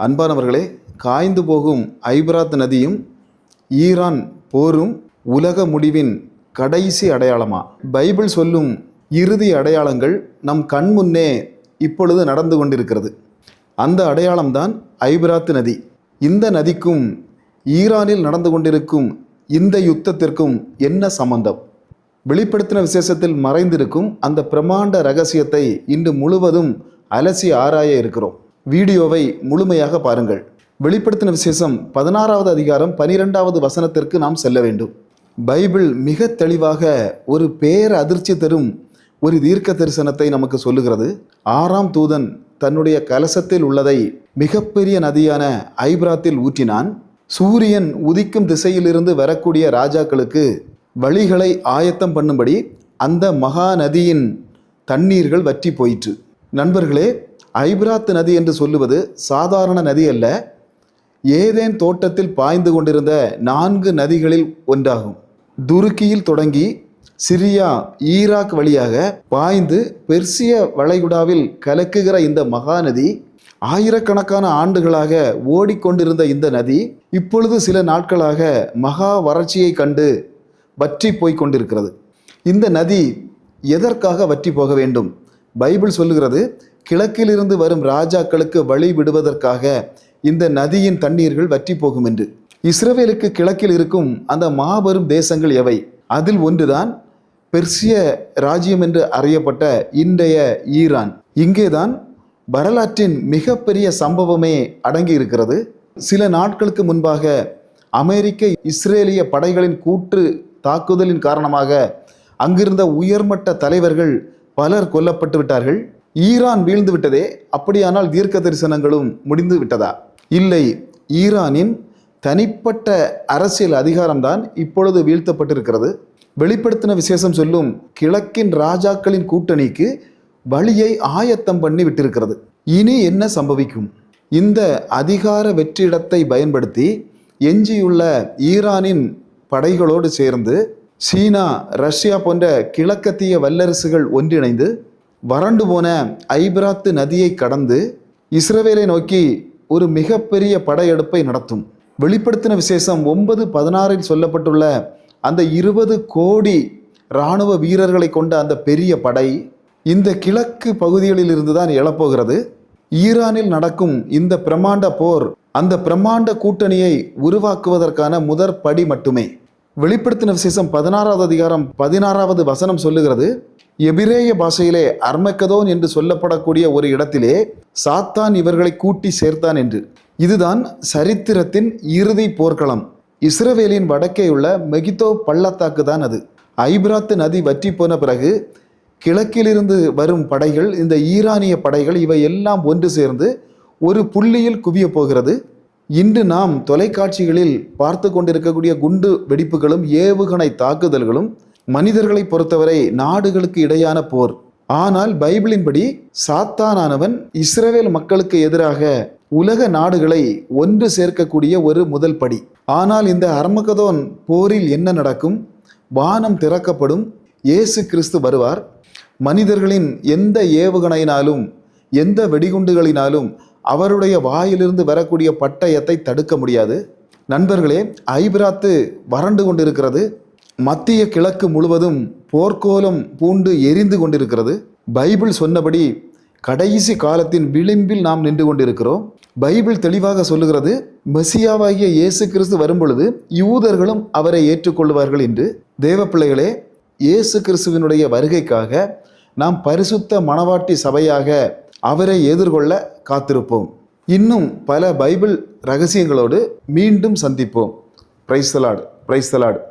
அன்பானவர்களே, காய்ந்து போகும் ஐபிராத் நதியும் ஈரான் போரும் உலக முடிவின் கடைசி அடையாளமா? பைபிள் சொல்லும் இறுதி அடையாளங்கள் நம் கண்முன்னே இப்பொழுது நடந்து கொண்டிருக்கிறது. அந்த அடையாளம்தான் ஐபிராத் நதி. இந்த நதிக்கும் ஈரானில் நடந்து கொண்டிருக்கும் இந்த யுத்தத்திற்கும் என்ன சம்பந்தம்? வெளிப்படுத்தின விசேஷத்தில் மறைந்திருக்கும் அந்த பிரமாண்ட ரகசியத்தை இன்று முழுவதும் அலசி ஆராய இருக்கிறோம். வீடியோவை முழுமையாக பாருங்கள். வெளிப்படுத்தின விசேஷம் 16வது அதிகாரம் 12வது வசனத்திற்கு நாம் செல்ல வேண்டும். பைபிள் மிக தெளிவாக ஒரு பேர அதிர்ச்சி தரும் ஒரு தீர்க்க தரிசனத்தை நமக்கு சொல்லுகிறது. 6ஆம் தூதன் தன்னுடைய கலசத்தில் உள்ளதை மிகப்பெரிய நதியான ஐபிராத்தில் ஊற்றினான். சூரியன் உதிக்கும் திசையிலிருந்து வரக்கூடிய ராஜாக்களுக்கு வழிகளை ஆயத்தம் பண்ணும்படி அந்த மகா நதியின் தண்ணீர்கள் வற்றி போயிற்று. நண்பர்களே, ஐபிராத் நதி என்று சொல்லுவது சாதாரண நதி அல்ல. ஏதேன் தோட்டத்தில் பாய்ந்து கொண்டிருந்த 4 நதிகளில் ஒன்றாகும். துருக்கியில் தொடங்கி சிரியா, ஈராக் வழியாக பாய்ந்து பெர்சிய வளைகுடாவில் கலக்குகிற இந்த மகாநதி, ஆயிரக்கணக்கான ஆண்டுகளாக ஓடிக்கொண்டிருந்த இந்த நதி இப்பொழுது சில நாட்களாக மகா வறட்சியை கண்டு வற்றி போய் கொண்டிருக்கிறது. இந்த நதி எதற்காக வற்றி போக வேண்டும்? பைபிள் சொல்லுகிறது, கிழக்கிலிருந்து வரும் ராஜாக்களுக்கு வழி விடுவதற்காக இந்த நதியின் தண்ணீர்கள் வற்றி போகும் என்று. இஸ்ரவேலுக்கு கிழக்கில் இருக்கும் அந்த மாபெரும் தேசங்கள் எவை? அதில் ஒன்றுதான் பெர்சிய ராஜ்யம் என்று அறியப்பட்ட இன்றைய ஈரான். இங்கேதான் வரலாற்றின் மிகப்பெரிய சம்பவமே அடங்கி இருக்கிறது. சில நாட்களுக்கு முன்பாக அமெரிக்க இஸ்ரேலிய படைகளின் கூட்டு தாக்குதலின் காரணமாக அங்கிருந்த உயர்மட்ட தலைவர்கள் பலர் கொல்லப்பட்டு விட்டார்கள். ஈரான் வீழ்ந்து விட்டதே, அப்படியானால் தீர்க்க தரிசனங்களும் முடிந்து விட்டதா? இல்லை, ஈரானின் தனிப்பட்ட அரசியல் அதிகாரம்தான் இப்பொழுது வீழ்த்தப்பட்டிருக்கிறது. வெளிப்படுத்தின விசேஷம் சொல்லும் கிழக்கின் ராஜாக்களின் கூட்டணிக்கு வழியை ஆயத்தம் பண்ணி விட்டிருக்கிறது. இனி என்ன சம்பவிக்கும்? இந்த அதிகார வெற்றிடத்தை பயன்படுத்தி எஞ்சியுள்ள ஈரானின் படைகளோடு சேர்ந்து சீனா, ரஷ்யா போன்ற கிழக்கத்திய வல்லரசுகள் ஒன்றிணைந்து வறண்டு போன ஐபிராத்து நதியை கடந்து இஸ்ரவேலை நோக்கி ஒரு மிகப்பெரிய படையெடுப்பை நடத்தும். வெளிப்படுத்தின விசேஷம் 9:16 சொல்லப்பட்டுள்ள அந்த 20 கோடி இராணுவ வீரர்களை கொண்ட அந்த பெரிய படை இந்த கிழக்கு பகுதிகளில் இருந்துதான் எழப்போகிறது. ஈரானில் நடக்கும் இந்த பிரமாண்ட போர் அந்த பிரமாண்ட கூட்டணியை உருவாக்குவதற்கான முதற் படி மட்டுமே. வெளிப்படுத்தின விசேஷம் 16வது அதிகாரம் 16வது வசனம் சொல்லுகிறது, எபிரேய பாஷையிலே அர்மக்கதோன் என்று சொல்லப்படக்கூடிய ஒரு இடத்திலே சாத்தான் இவர்களை கூட்டி சேர்த்தான் என்று. இதுதான் சரித்திரத்தின் இறுதி போர்க்களம். இஸ்ரவேலின் வடக்கே உள்ள மெகிதோ பள்ளத்தாக்கு தான் அது. ஐபிராத்து நதி வற்றி போன பிறகு கிழக்கிலிருந்து வரும் படைகள், இந்த ஈரானிய படைகள், இவை எல்லாம் ஒன்று சேர்ந்து ஒரு புள்ளியில் குவிய போகிறது. இன்று நாம் தொலைக்காட்சிகளில் பார்த்து கொண்டிருக்கக்கூடிய குண்டு வெடிப்புகளும் ஏவுகணை தாக்குதல்களும் மனிதர்களை பொறுத்தவரை நாடுகளுக்கு இடையான போர். ஆனால் பைபிளின்படி சாத்தானானவன் இஸ்ரவேல் மக்களுக்கு எதிராக உலக நாடுகளை ஒன்று சேர்க்கக்கூடிய ஒரு முதல் படி. ஆனால் இந்த அர்மகதோன் போரில் என்ன நடக்கும்? வானம் திறக்கப்படும், இயேசு கிறிஸ்து வருவார். மனிதர்களின் எந்த ஏவுகணையினாலும் எந்த வெடிகுண்டுகளினாலும் அவருடைய வாயிலிருந்து வரக்கூடிய பட்டயத்தை தடுக்க முடியாது. நண்பர்களே, ஐபிராத்து வறண்டு கொண்டிருக்கிறது. மத்திய கிழக்கு முழுவதும் போர்க்கோலம் பூண்டு எரிந்து கொண்டிருக்கிறது. பைபிள் சொன்னபடி கடைசி காலத்தின் விளிம்பில் நாம் நின்று கொண்டிருக்கிறோம். பைபிள் தெளிவாக சொல்லுகிறது, மெசியாவாகிய இயேசு கிறிஸ்து வரும்பொழுது யூதர்களும் அவரை ஏற்றுக்கொள்வார்கள் என்று. தேவ பிள்ளைகளே, இயேசு கிறிஸ்துவினுடைய வருகைக்காக நாம் பரிசுத்த மணவாட்டி சபையாக அவரை எதிர்கொள்ள காத்திருப்போம். இன்னும் பல பைபிள் ரகசியங்களோடு மீண்டும் சந்திப்போம். Praise the Lord, praise the Lord.